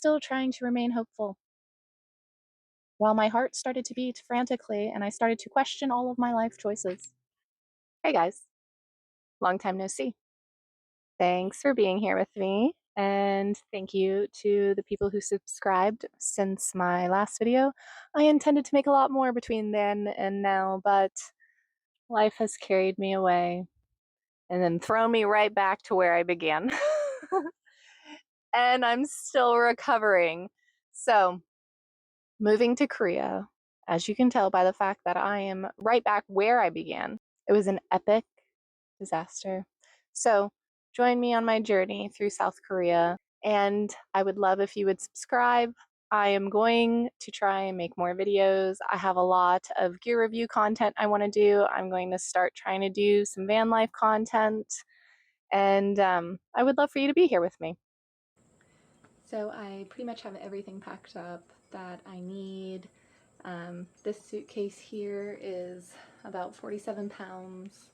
still trying to remain hopeful. While my heart started to beat frantically and I started to question all of my life choices. Hey guys, long time no see. Thanks for being here with me, and thank you to the people who subscribed since my last video. I intended to make a lot more between then and now, but life has carried me away and then thrown me right back to where I began. And I'm still recovering. So, moving to Korea, as you can tell by the fact that I am right back where I began, it was an epic disaster. So, join me on my journey through South Korea, and I would love if you would subscribe. I am going to try and make more videos. I have a lot of gear review content I want to do. I'm going to start trying to do some van life content, and I would love for you to be here with me. So I pretty much have everything packed up that I need. This suitcase here is about 47 pounds.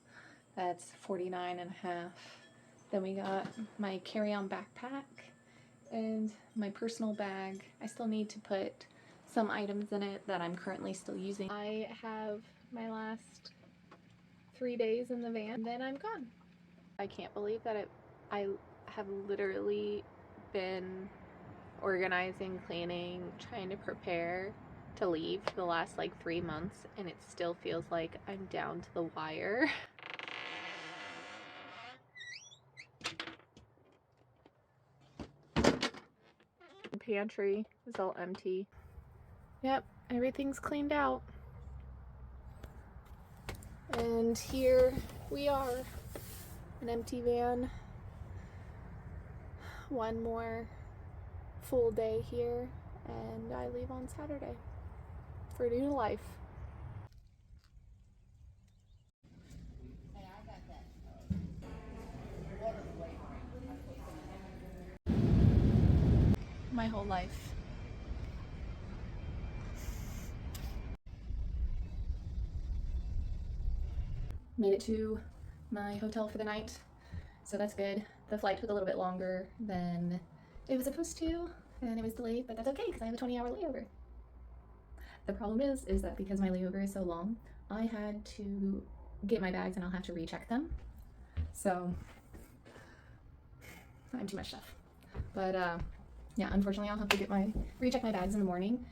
That's 49 and a half. Then we got my carry-on backpack and my personal bag. I still need to put some items in it that I'm currently still using. I have my last 3 days in the van, and then I'm gone. I can't believe that I have literally been organizing, cleaning, trying to prepare to leave for the last like 3 months, and it still feels like I'm down to the wire. The pantry is all empty. Yep, everything's cleaned out. And here we are, an empty van. One more full day here, and I leave on Saturday for a new life. My whole life. Made it to my hotel for the night, so that's good. The flight took a little bit longer than it was supposed to, and it was delayed, but that's okay because I have a 20-hour layover. The problem is that because my layover is so long, I had to get my bags and I'll have to recheck them. So I have too much stuff. But yeah, unfortunately I'll have to recheck my bags in the morning.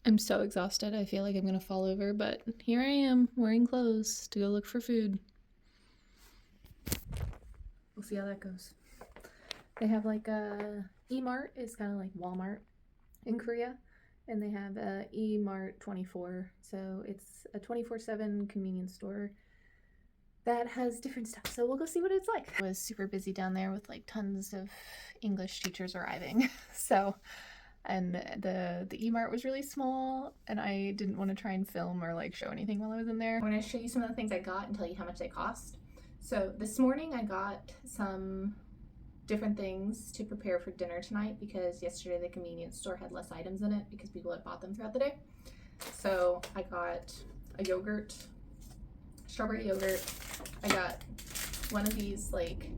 I'm so exhausted. I feel like I'm gonna fall over, but here I am wearing clothes to go look for food. We'll see how that goes. They have like a E-Mart is kind of like Walmart in Korea, and they have a E-Mart 24. So it's a 24/7 convenience store that has different stuff. So we'll go see what it's like. I was super busy down there with like tons of English teachers arriving. So, and the E-Mart was really small, and I didn't want to try and film or like show anything while I was in there. I'm going to show you some of the things I got and tell you how much they cost. So this morning I got some different things to prepare for dinner tonight because yesterday the convenience store had less items in it because people had bought them throughout the day. So I got a yogurt, strawberry yogurt. I got one of these like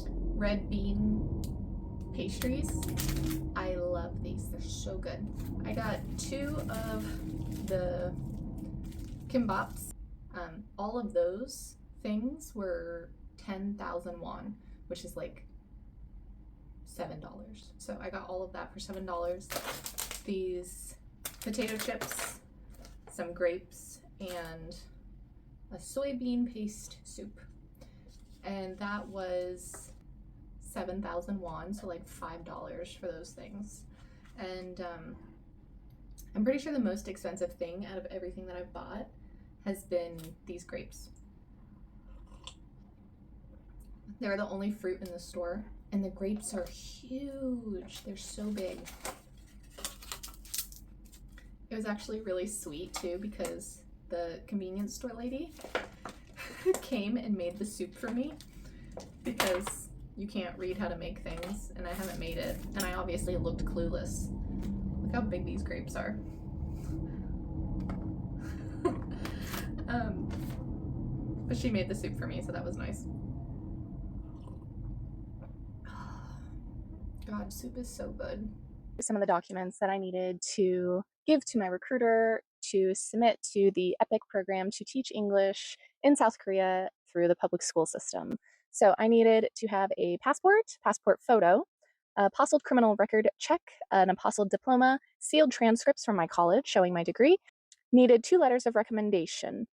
red bean pastries. I love these, they're so good. I got 2 of the kimbaps. All of those things were 10,000 won, which is like $7. So I got all of that for $7. These potato chips, some grapes, and a soybean paste soup. And that was 7,000 won, so like $5 for those things. And I'm pretty sure the most expensive thing out of everything that I've bought has been these grapes. They're the only fruit in the store, and the grapes are huge. They're so big. It was actually really sweet too because the convenience store lady came and made the soup for me because you can't read how to make things and I haven't made it, and I obviously looked clueless. Look how big these grapes are. But she made the soup for me, so that was nice. God, soup is so good. Some of the documents that I needed to give to my recruiter to submit to the EPIK program to teach English in South Korea through the public school system. So I needed to have a passport photo, a apostilled criminal record check, an apostilled diploma, sealed transcripts from my college showing my degree, needed 2 letters of recommendation,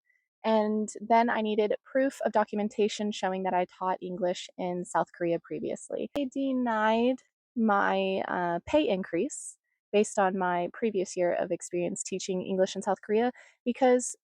and then I needed proof of documentation showing that I taught English in South Korea previously. They denied my pay increase based on my previous year of experience teaching English in South Korea because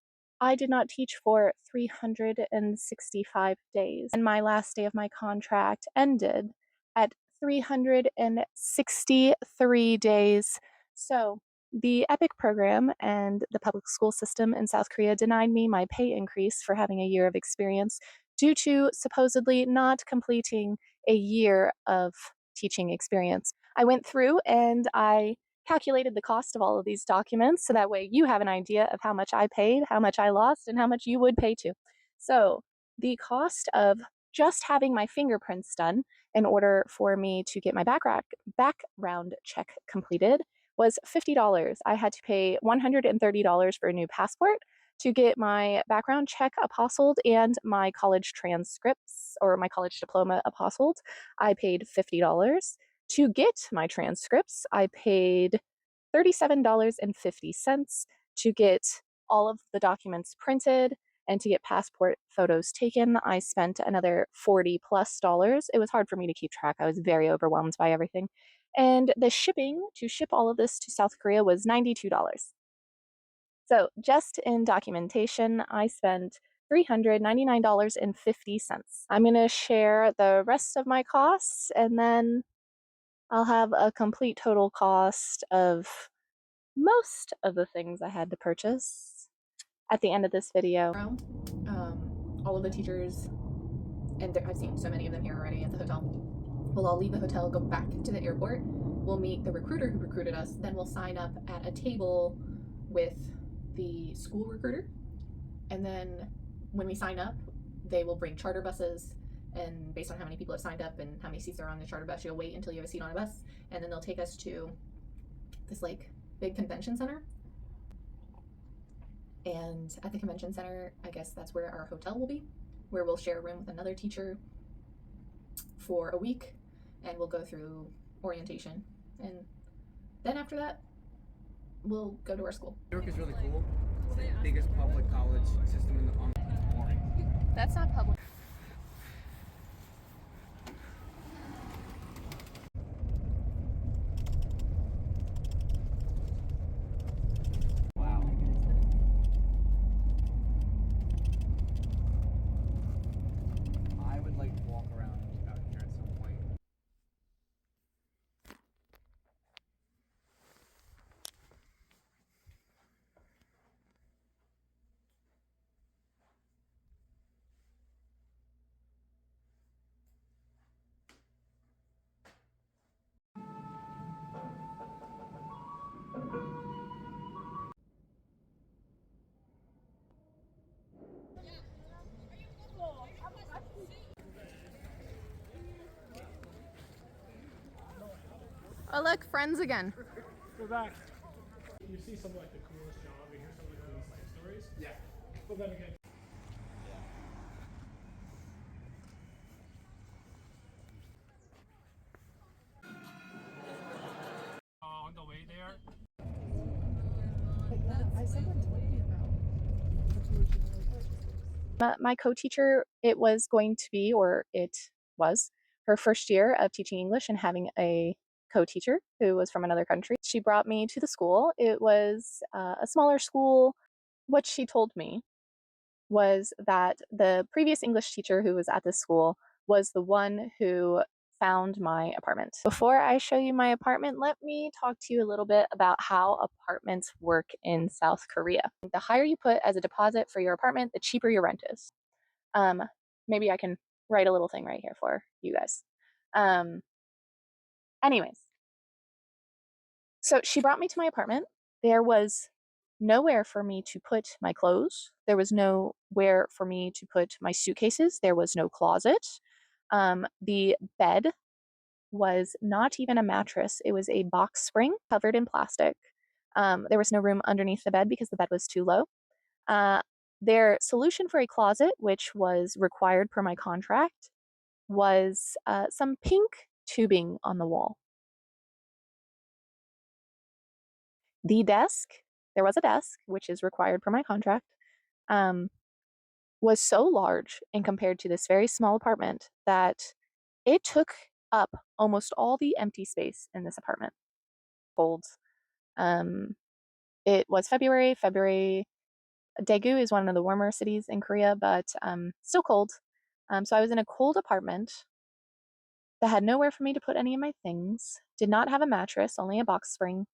I did not teach for 365 days. And my last day of my contract ended at 363 days. So the EPIK program and the public school system in South Korea denied me my pay increase for having a year of experience due to supposedly not completing a year of teaching experience. I went through and I calculated the cost of all of these documents so that way you have an idea of how much I paid, how much I lost, and how much you would pay too. So the cost of just having my fingerprints done in order for me to get my background check completed was $50. I had to pay $130 for a new passport to get my background check apostilled and my college transcripts or my college diploma apostilled. I paid $50. To get my transcripts, I paid $37.50 to get all of the documents printed and to get passport photos taken. I spent another $40 plus. It was hard for me to keep track. I was very overwhelmed by everything. And the shipping to ship all of this to South Korea was $92. So just in documentation, I spent $399.50. I'm going to share the rest of my costs and then I'll have a complete total cost of most of the things I had to purchase at the end of this video. All of the teachers, and I've seen so many of them here already at the hotel, we'll all leave the hotel, go back to the airport, we'll meet the recruiter who recruited us, then we'll sign up at a table with the school recruiter, and then when we sign up, they will bring charter buses, and based on how many people have signed up and how many seats are on the charter bus, you'll wait until you have a seat on a bus, and then they'll take us to this like big convention center. And at the convention center, I guess that's where our hotel will be, where we'll share a room with another teacher for a week, and we'll go through orientation, and then after that we'll go to our school. New York is really cool. It's the biggest public college system in the boring. That's not public. Wow. I would like to walk around out here at some point. Oh look, friends again. Go back. You see some like the coolest job, you hear some of the coolest life stories. Yeah. But then again, on the way there. My co-teacher, it was going to be, or it was, her first year of teaching English and having a co-teacher who was from another country. She brought me to the school. It was a smaller school. What she told me was that the previous English teacher who was at this school was the one who found my apartment. Before I show you my apartment, let me talk to you a little bit about how apartments work in South Korea. The higher you put as a deposit for your apartment, the cheaper your rent is. Maybe I can write a little thing right here for you guys. Anyways, so she brought me to my apartment. There was nowhere for me to put my clothes. There was nowhere for me to put my suitcases. There was no closet. The bed was not even a mattress. It was a box spring covered in plastic. There was no room underneath the bed because the bed was too low. Their solution for a closet, which was required per my contract, was some pink tubing on the wall. The desk, there was a desk, which is required per my contract, was so large and compared to this very small apartment that it took up almost all the empty space in this apartment. Cold. It was February. Daegu is one of the warmer cities in Korea, but still cold. So I was in a cold apartment that had nowhere for me to put any of my things, did not have a mattress, only a box spring.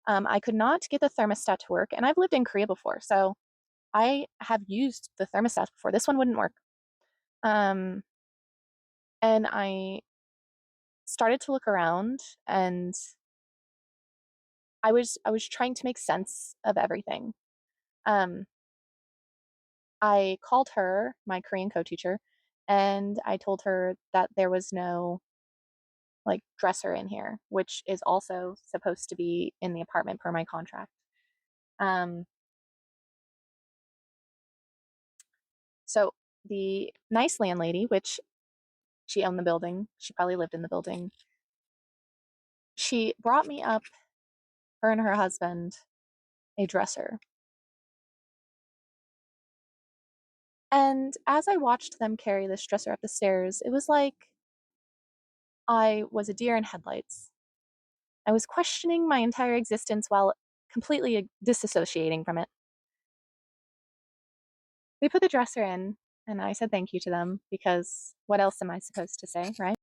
I could not get the thermostat to work, and I've lived in Korea before, so I have used the thermostat before. This one wouldn't work. And I started to look around, and I was trying to make sense of everything. I called her, my Korean co-teacher, and I told her that there was no like dresser in here, which is also supposed to be in the apartment per my contract. So the nice landlady, which she owned the building, she probably lived in the building, she brought me up, her and her husband, a dresser. And as I watched them carry this dresser up the stairs, it was like I was a deer in headlights. I was questioning my entire existence while completely disassociating from it. We put the dresser in, and I said thank you to them because what else am I supposed to say, right?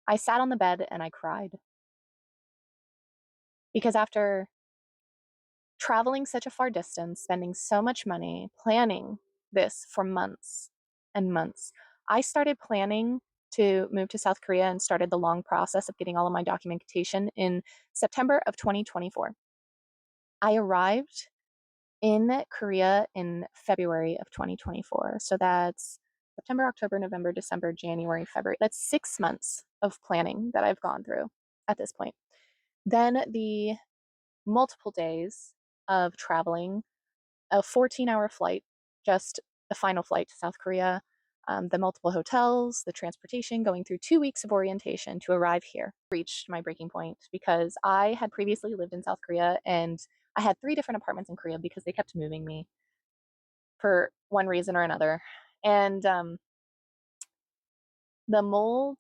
I sat on the bed and I cried. Because after traveling such a far distance, spending so much money, planning this for months and months, I started planning to move to South Korea and started the long process of getting all of my documentation in September of 2024. I arrived in Korea in February of 2024. So that's September, October, November, December, January, February. That's 6 months of planning that I've gone through at this point. Then the multiple days of traveling, a 14-hour flight, just the final flight to South Korea, the multiple hotels, the transportation, going through 2 weeks of orientation to arrive here. Reached my breaking point because I had previously lived in South Korea and I had 3 different apartments in Korea because they kept moving me for one reason or another. And the mold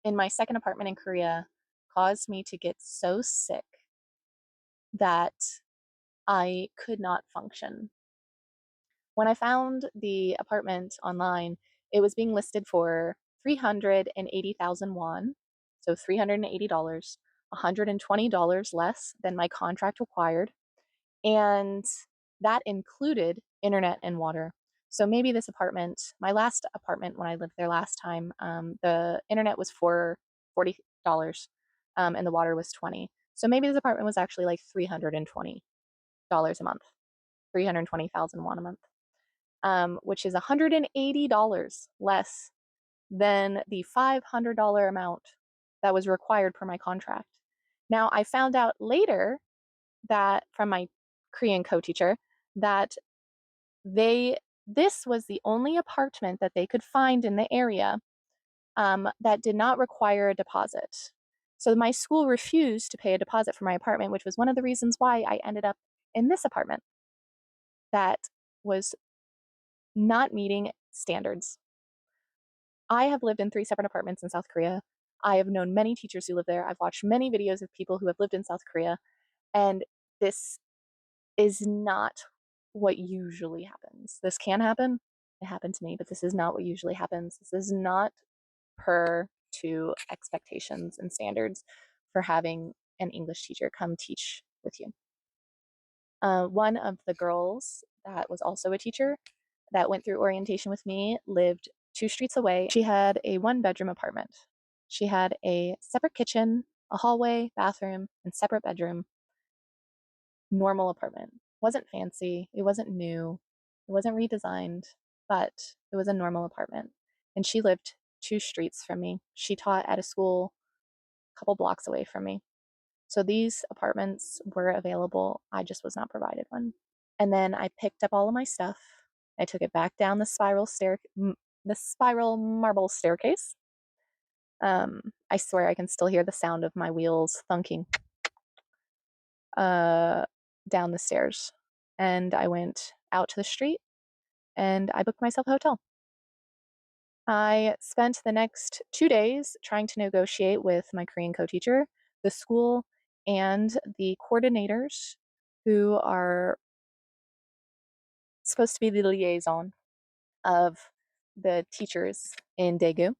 in my second apartment in Korea caused me to get so sick that I could not function. When I found the apartment online, it was being listed for 380,000 won, so $380, $120 less than my contract required. And that included internet and water. So maybe this apartment, my last apartment when I lived there last time, the internet was for $40, and the water was 20. So maybe this apartment was actually like $320 a month, 320,000 won a month, which is $180 less than the $500 amount that was required per my contract. Now, I found out later that from my Korean co-teacher that this was the only apartment that they could find in the area that did not require a deposit. So my school refused to pay a deposit for my apartment, which was one of the reasons why I ended up in this apartment that was not meeting standards. I have lived in 3 separate apartments in South Korea. I have known many teachers who live there. I've watched many videos of people who have lived in South Korea, and this is not what usually happens. This can happen. It happened to me, but this is not what usually happens. This is not per to expectations and standards for having an English teacher come teach with you. One of the girls that was also a teacher that went through orientation with me lived 2 streets away. She had a 1-bedroom apartment. She had a separate kitchen, a hallway, bathroom, and separate bedroom. Normal apartment. Wasn't fancy, it wasn't new, it wasn't redesigned, but it was a normal apartment. And she lived 2 streets from me. She taught at a school a couple blocks away from me. So these apartments were available. I just was not provided one. And then I picked up all of my stuff. I took it back down the spiral marble staircase. I swear I can still hear the sound of my wheels thunking down the stairs. And I went out to the street and I booked myself a hotel. I spent the next 2 days trying to negotiate with my Korean co-teacher, the school, and the coordinators who are supposed to be the liaison of the teachers in Daegu.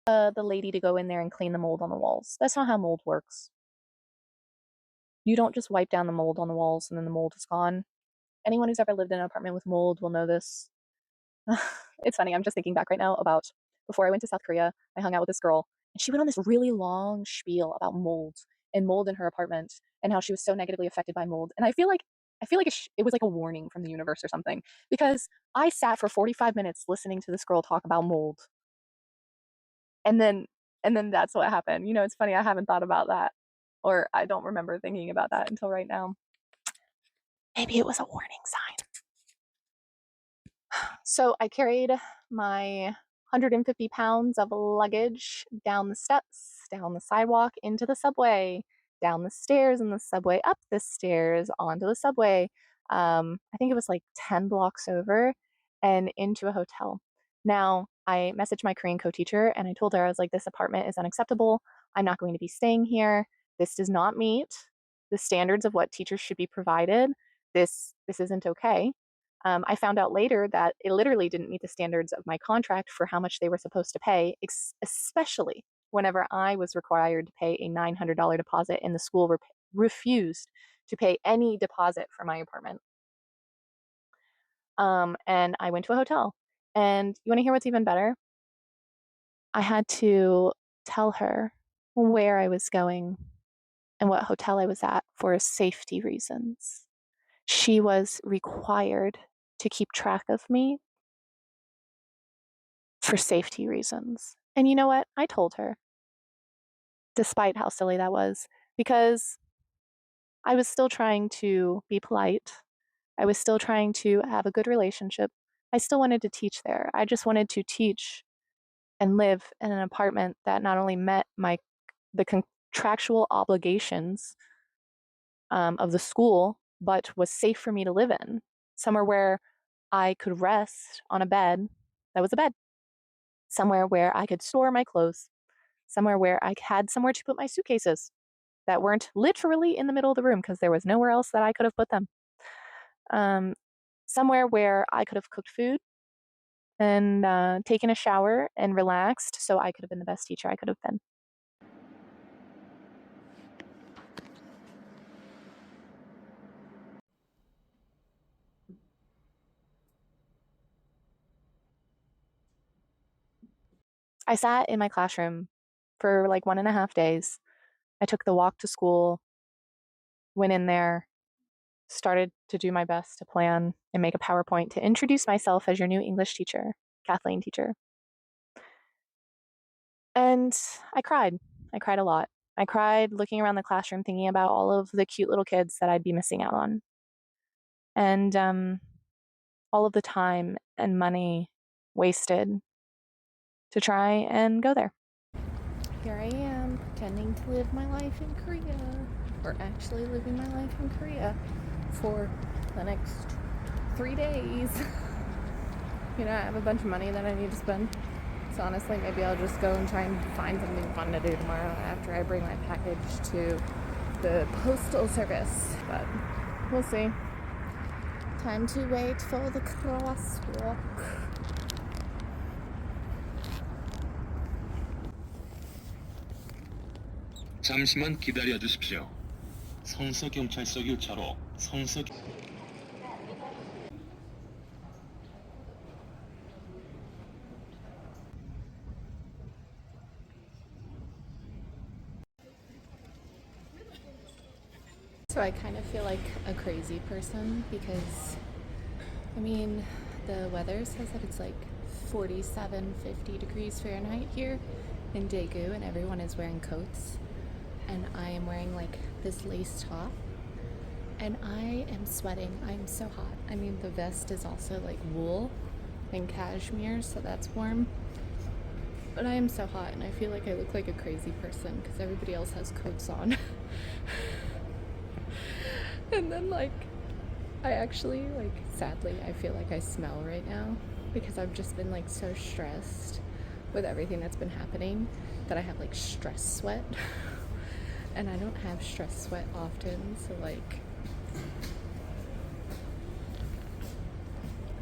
The lady to go in there and clean the mold on the walls. That's not how mold works. You don't just wipe down the mold on the walls and then the mold is gone. Anyone who's ever lived in an apartment with mold will know this. It's funny, I'm just thinking back right now about before I went to South Korea, I hung out with this girl and she went on this really long spiel about mold and mold in her apartment and how she was so negatively affected by mold. And I feel like it was like a warning from the universe or something, because I sat for 45 minutes listening to this girl talk about mold. And then that's what happened. You know, it's funny, I haven't thought about that, or I don't remember thinking about that until right now. Maybe it was a warning sign. So I carried my 150 pounds of luggage down the steps, down the sidewalk, into the subway, down the stairs in the subway, up the stairs, onto the subway. I think it was like 10 blocks over, and into a hotel. Now, I messaged my Korean co-teacher and I told her, I was like, this apartment is unacceptable. I'm not going to be staying here. This does not meet the standards of what teachers should be provided. This isn't okay. I found out later that it literally didn't meet the standards of my contract for how much they were supposed to pay, especially whenever I was required to pay a $900 deposit and the school refused to pay any deposit for my apartment. And I went to a hotel. And you want to hear what's even better? I had to tell her where I was going and what hotel I was at for safety reasons. She was required to keep track of me for safety reasons. And you know what? I told her, despite how silly that was, because I was still trying to be polite. I was still trying to have a good relationship. I still wanted to teach there. I just wanted to teach and live in an apartment that not only met the contractual obligations of the school, but was safe for me to live in. Somewhere where I could rest on a bed that was a bed. Somewhere where I could store my clothes. Somewhere where I had somewhere to put my suitcases that weren't literally in the middle of the room because there was nowhere else that I could have put them. Somewhere where I could have cooked food and taken a shower and relaxed so I could have been the best teacher I could have been. I sat in my classroom for like 1.5 days. I took the walk to school, went in there, started to do my best to plan and make a PowerPoint to introduce myself as your new English teacher, Kathleen teacher. And I cried. I cried a lot. I cried looking around the classroom thinking about all of the cute little kids that I'd be missing out on. And all of the time and money wasted to try and go there. Here I am, pretending to live my life in Korea, or actually living my life in Korea for the next 3 days. You know, I have a bunch of money that I need to spend. So honestly, maybe I'll just go and try and find something fun to do tomorrow after I bring my package to the postal service. But we'll see. Time to wait for the crosswalk. 잠시만 기다려 주십시오. 성서경찰서 교차로 So I kind of feel like a crazy person because, I mean, the weather says that it's like 47, 50 degrees Fahrenheit here in Daegu, and everyone is wearing coats. And I am wearing like this lace top, and I am sweating. I'm so hot. I mean, the vest is also like wool and cashmere, so that's warm. But I am so hot, and I feel like I look like a crazy person because everybody else has coats on. And then like, I actually, like, sadly, I feel like I smell right now because I've just been like so stressed with everything that's been happening that I have like stress sweat. And I don't have stress sweat often, so like,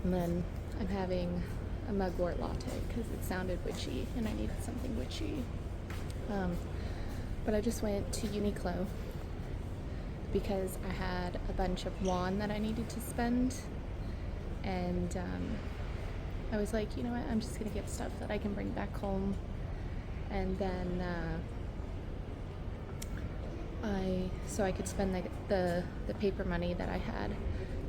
and then I'm having a mugwort latte because it sounded witchy and I needed something witchy. But I just went to Uniqlo because I had a bunch of won that I needed to spend, and I was like, you know what, I'm just gonna get stuff that I can bring back home, and then so I could spend the paper money that I had,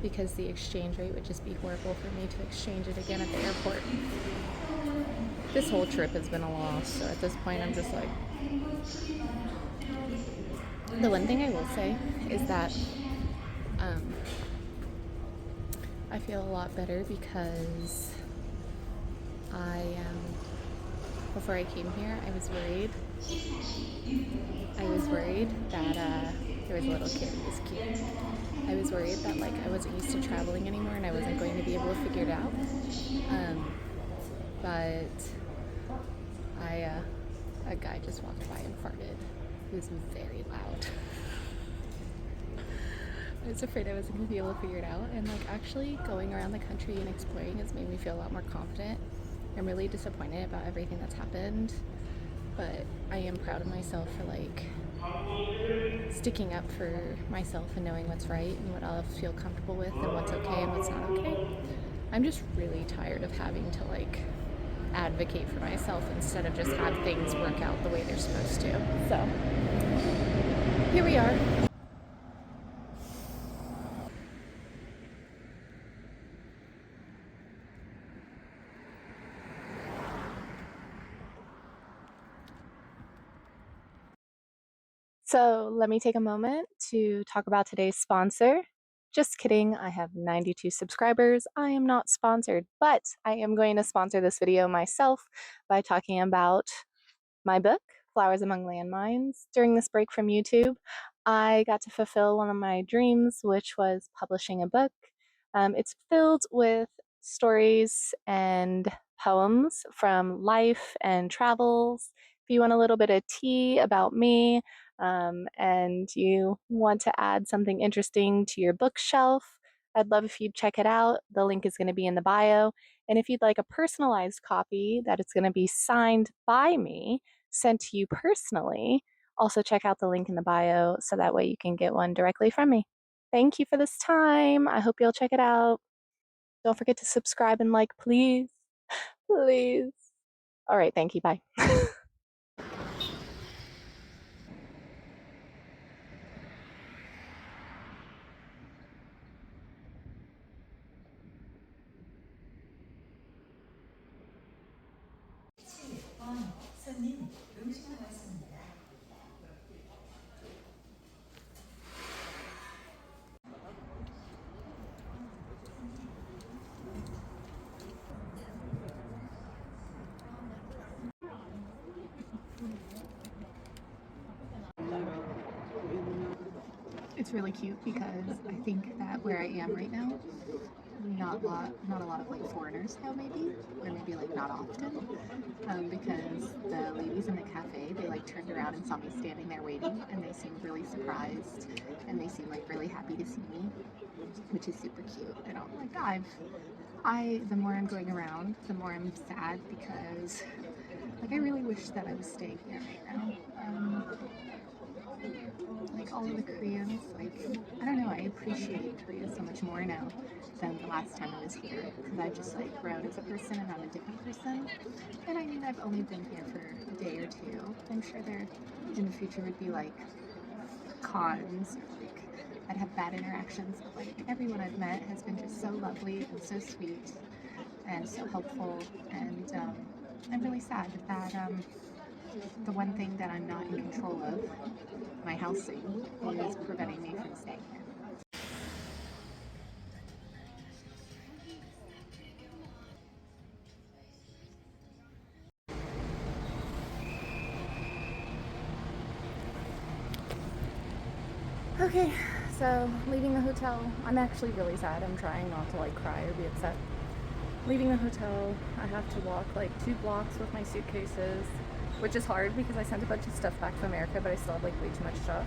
because the exchange rate would just be horrible for me to exchange it again at the airport. This whole trip has been a loss, so at this point I'm just like, the one thing I will say is that I feel a lot better because before I came here, I was worried that there was a little kid who was cute. I was worried that like I wasn't used to traveling anymore and I wasn't going to be able to figure it out. But a guy just walked by and farted. It was very loud. I was afraid I wasn't going to be able to figure it out, and like actually going around the country and exploring has made me feel a lot more confident. I'm really disappointed about everything that's happened, but I am proud of myself for like sticking up for myself and knowing what's right and what I'll feel comfortable with and what's okay and what's not okay. I'm just really tired of having to like advocate for myself instead of just have things work out the way they're supposed to. So here we are. So let me take a moment to talk about today's sponsor. Just kidding, I have 92 subscribers. I am not sponsored, but I am going to sponsor this video myself by talking about my book, Flowers Among Landmines. During this break from YouTube, I got to fulfill one of my dreams, which was publishing a book. It's filled with stories and poems from life and travels. If you want a little bit of tea about me, and you want to add something interesting to your bookshelf, I'd love if you'd check it out. The link is going to be in the bio. And if you'd like a personalized copy that it's going to be signed by me, sent to you personally, also check out the link in the bio so that way you can get one directly from me. Thank you for this time. I hope you'll check it out. Don't forget to subscribe and like, please. Please. All right, thank you. Bye. It's really cute because I think that where I am right now, not a lot of like foreigners go, maybe, or maybe like not often, because the ladies in the cafe, they like turned around and saw me standing there waiting, and they seemed really surprised, and they seemed like really happy to see me, which is super cute. And I'm like, the more I'm going around, the more I'm sad because like I really wish that I was staying here right now. Like all of the Koreans, like, I don't know, I appreciate Korea so much more now than the last time I was here, because I've just like grown as a person and I'm a different person. And I mean, I've only been here for a day or two. I'm sure there in the future would be like cons, or like I'd have bad interactions, but like everyone I've met has been just so lovely and so sweet and so helpful. And I'm really sad that the one thing that I'm not in control of, my housing, is preventing me from staying here. Okay, so leaving the hotel, I'm actually really sad. I'm trying not to like cry or be upset. Leaving the hotel, I have to walk like 2 blocks with my suitcases, which is hard because I sent a bunch of stuff back to America, but I still have like way too much stuff.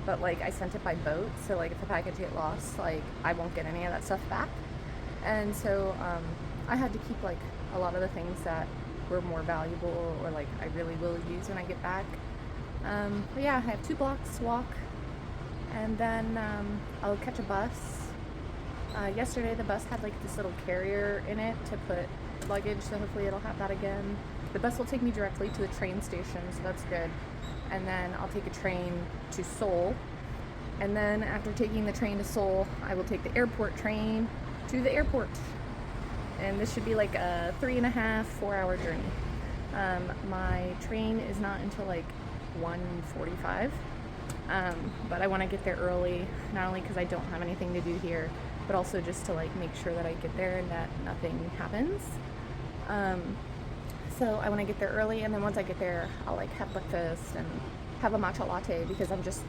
But like I sent it by boat, so like if the package get lost, like I won't get any of that stuff back. And so I had to keep like a lot of the things that were more valuable or like I really will use when I get back. But yeah, I have 2 blocks to walk, and then I'll catch a bus. Yesterday the bus had like this little carrier in it to put luggage, so hopefully it'll have that again. The bus will take me directly to the train station, so that's good. And then I'll take a train to Seoul. And then after taking the train to Seoul, I will take the airport train to the airport. And this should be like a 3.5, 4-hour journey. My train is not until like 1:45. But I want to get there early, not only because I don't have anything to do here, but also just to like make sure that I get there and that nothing happens. So I want to get there early, and then once I get there, I'll like have breakfast and have a matcha latte because I'm just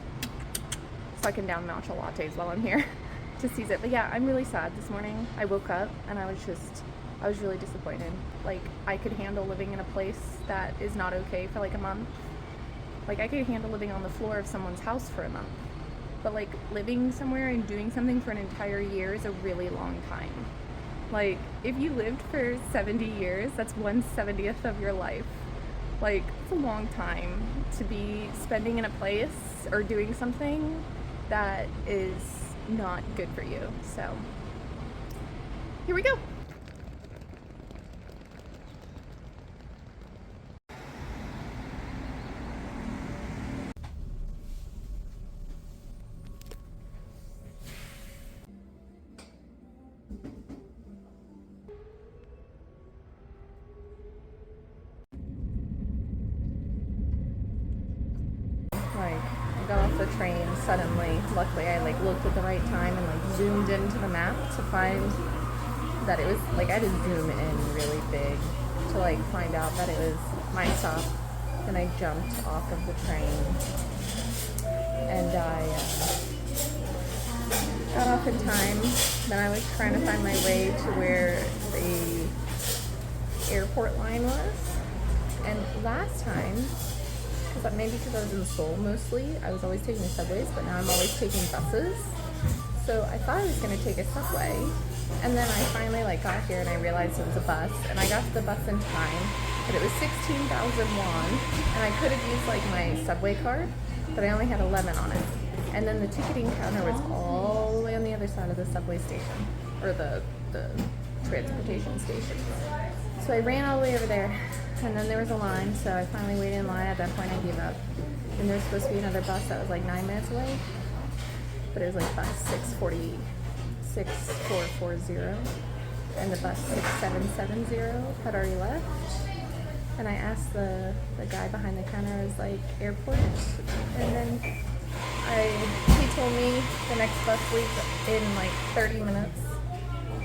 sucking down matcha lattes while I'm here to seize it. But yeah, I'm really sad this morning. I woke up and I was really disappointed. Like I could handle living in a place that is not okay for like a month. Like I could handle living on the floor of someone's house for a month. But like living somewhere and doing something for an entire year is a really long time. Like if you lived for 70 years, that's 1/70th of your life. Like it's a long time to be spending in a place or doing something that is not good for you. So here we go. Like I got off the train suddenly. Luckily I like looked at the right time and like zoomed into the map to find that it was like I had to zoom in really big to like find out that it was my stop. And I jumped off of the train and I got off in time. Then I was trying to find my way to where the airport line was. And last time, maybe because I was in Seoul mostly, I was always taking subways, but now I'm always taking buses. So I thought I was going to take a subway, and then I finally like got here and I realized it was a bus, and I got to the bus in time, but it was 16,000 won, and I could have used like my subway card, but I only had 11 on it. And then the ticketing counter was all the way on the other side of the subway station, or the transportation station. So I ran all the way over there, and then there was a line, so I finally waited in line. At that point I gave up. And there was supposed to be another bus that was like 9 minutes away, but it was like bus 6440, and the bus 6770 had already left. And I asked the guy behind the counter, I was like, airport? And then he told me the next bus leaves in like 30 minutes.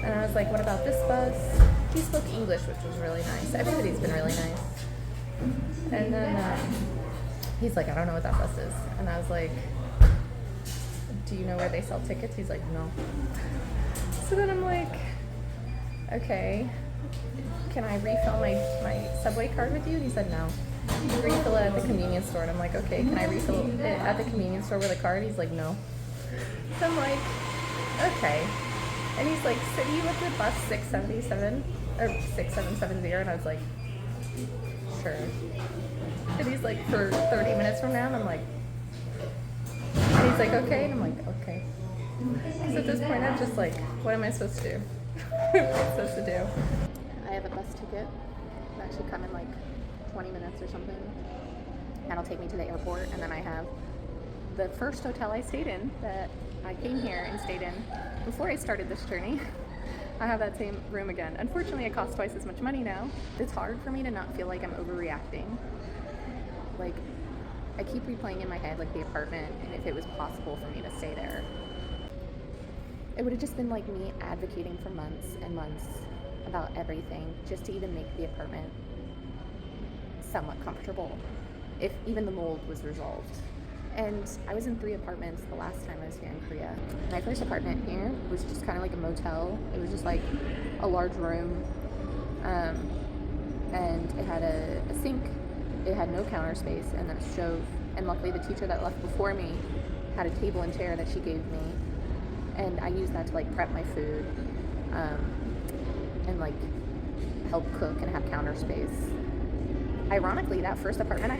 And I was like, what about this bus? He spoke English, which was really nice. Everybody's been really nice. And then he's like, I don't know what that bus is. And I was like, do you know where they sell tickets? He's like, no. So then I'm like, okay, can I refill my subway card with you? He said no. You refill it at the convenience store. And I'm like, okay, can I refill it at the convenience store with a card? He's like, no. So I'm like, okay. And he's like, so you looked at bus 677 or 6770, and I was like, sure. And he's like, for 30 minutes from now, and I'm like, and he's like, okay, and I'm like, okay. Because at this point, I'm just like, what am I supposed to do? What am I supposed to do? I have a bus ticket that should come in like 20 minutes or something. That'll take me to the airport, and then I have the first hotel I stayed in, that I came here and stayed in before I started this journey. I have that same room again. Unfortunately, it costs twice as much money now. It's hard for me to not feel like I'm overreacting. Like, I keep replaying in my head, like, the apartment, and if it was possible for me to stay there. It would have just been like me advocating for months and months about everything just to even make the apartment somewhat comfortable, if even the mold was resolved. And I was in 3 apartments the last time I was here in Korea. My first apartment here was just kind of like a motel. It was just like a large room, and it had a sink. It had no counter space, and then a stove. And luckily the teacher that left before me had a table and chair that she gave me, and I used that to like prep my food, and like help cook and have counter space. Ironically, that first apartment I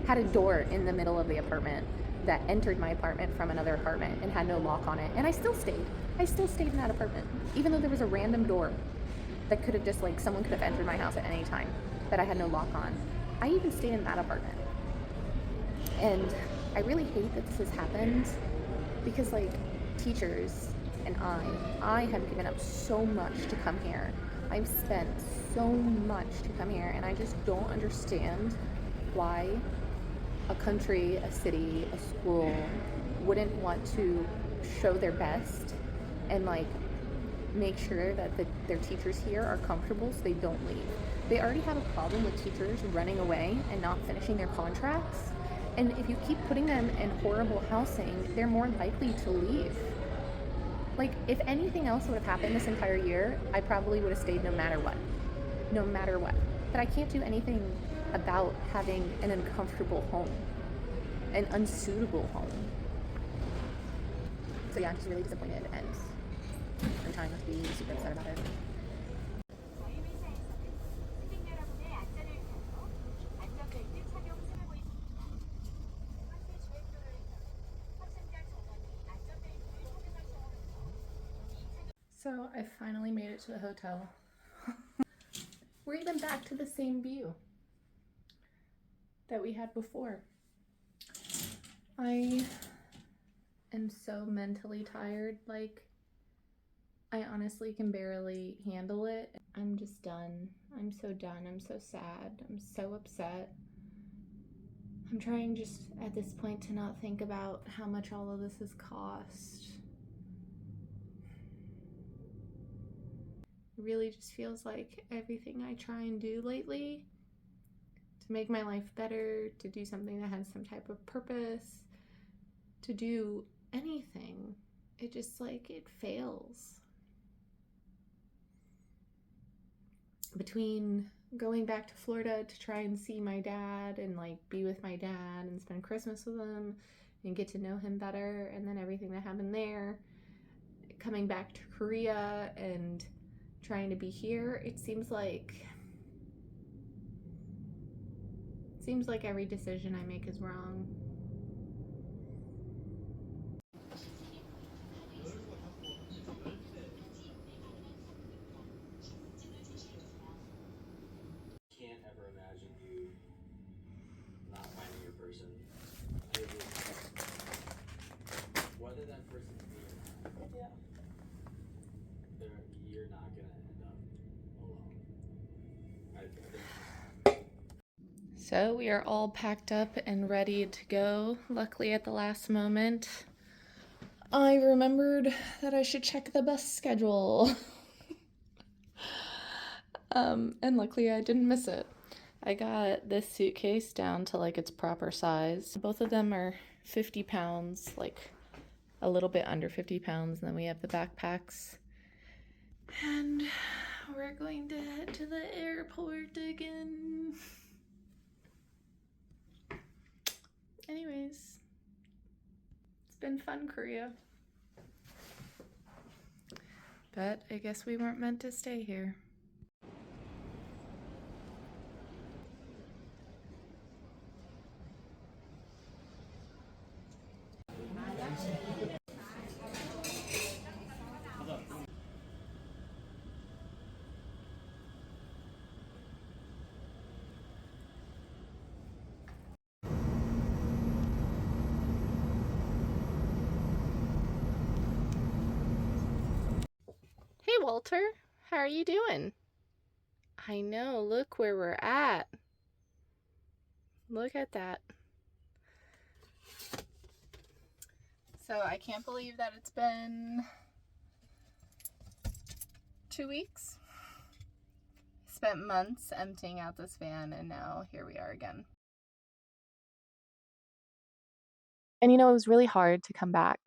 had a door in the middle of the apartment that entered my apartment from another apartment and had no lock on it. And I still stayed in that apartment, even though there was a random door that could have just like, someone could have entered my house at any time that I had no lock on. I even stayed in that apartment. And I really hate that this has happened, because like, teachers and I have given up so much to come here. I've spent so much to come here, and I just don't understand why a country, a city, a school wouldn't want to show their best and like make sure that their teachers here are comfortable so they don't leave. They already have a problem with teachers running away and not finishing their contracts. And if you keep putting them in horrible housing, they're more likely to leave. Like, if anything else would have happened this entire year, I probably would have stayed no matter what. No matter what. But I can't do anything about having an uncomfortable home. An unsuitable home. So yeah, I'm just really disappointed, and I'm trying not to be super upset about it. So I finally made it to the hotel. We're even back to the same view that we had before. I am so mentally tired, like, I honestly can barely handle it. I'm just done. I'm so done. I'm so sad. I'm so upset. I'm trying just at this point to not think about how much all of this has cost. It really just feels like everything I try and do lately to make my life better, to do something that has some type of purpose, to do anything, it just like, it fails. Between going back to Florida to try and see my dad and like be with my dad and spend Christmas with him and get to know him better, and then everything that happened there, coming back to Korea and trying to be here, it seems like every decision I make is wrong. Can't ever imagine you not finding your person. Whether that person be or not, you're not gonna end up alone. So we are all packed up and ready to go. Luckily at the last moment, I remembered that I should check the bus schedule. And luckily I didn't miss it. I got this suitcase down to like its proper size. Both of them are 50 pounds, like a little bit under 50 pounds. And then we have the backpacks. And we're going to head to the airport again. Anyways, it's been fun, Korea. But I guess we weren't meant to stay here. Walter. How are you doing? I know, look where we're at. Look at that. So I can't believe that it's been 2 weeks. Spent months emptying out this van, and now here we are again. And it was really hard to come back.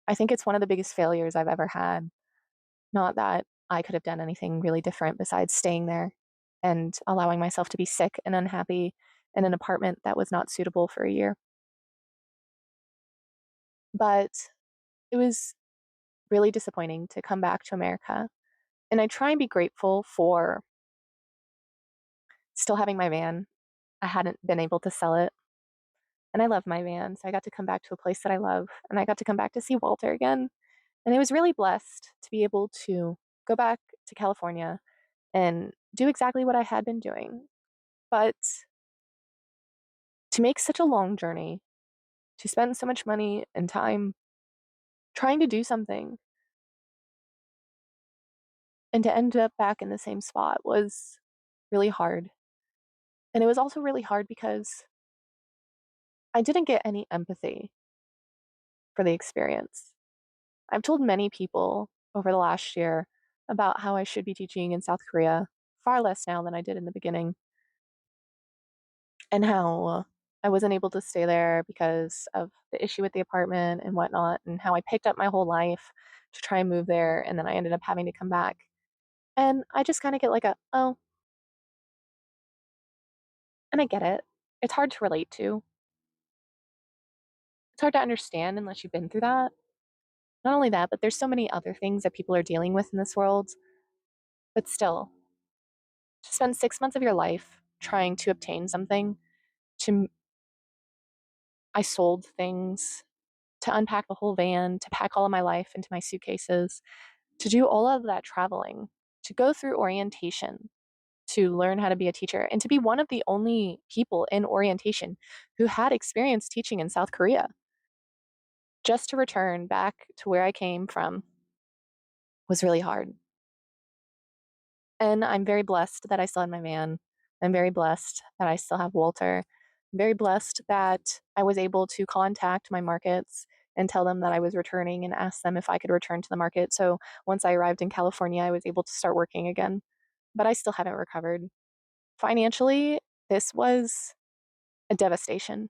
I think it's one of the biggest failures I've ever had. Not that I could have done anything really different besides staying there and allowing myself to be sick and unhappy in an apartment that was not suitable for a year. But it was really disappointing to come back to America. And I try and be grateful for still having my van. I hadn't been able to sell it. And I love my van. So I got to come back to a place that I love. And I got to come back to see Walter again. And I was really blessed to be able to go back to California and do exactly what I had been doing. But to make such a long journey, to spend so much money and time trying to do something, and to end up back in the same spot was really hard. And it was also really hard because I didn't get any empathy for the experience. I've told many people over the last year about how I should be teaching in South Korea, far less now than I did in the beginning, and how I wasn't able to stay there because of the issue with the apartment and whatnot, and how I picked up my whole life to try and move there, and then I ended up having to come back. And I just kind of get like oh, and I get it. It's hard to relate to. It's hard to understand unless you've been through that. Not only that, but there's so many other things that people are dealing with in this world. But still, to spend 6 months of your life trying to obtain something, to I sold things, to unpack the whole van, to pack all of my life into my suitcases, to do all of that traveling, to go through orientation, to learn how to be a teacher, and to be one of the only people in orientation who had experience teaching in South Korea, just to return back to where I came from was really hard. And I'm very blessed that I still have my van. I'm very blessed that I still have Walter. I'm very blessed that I was able to contact my markets and tell them that I was returning and ask them if I could return to the market. So once I arrived in California, I was able to start working again. But I still haven't recovered. Financially, this was a devastation.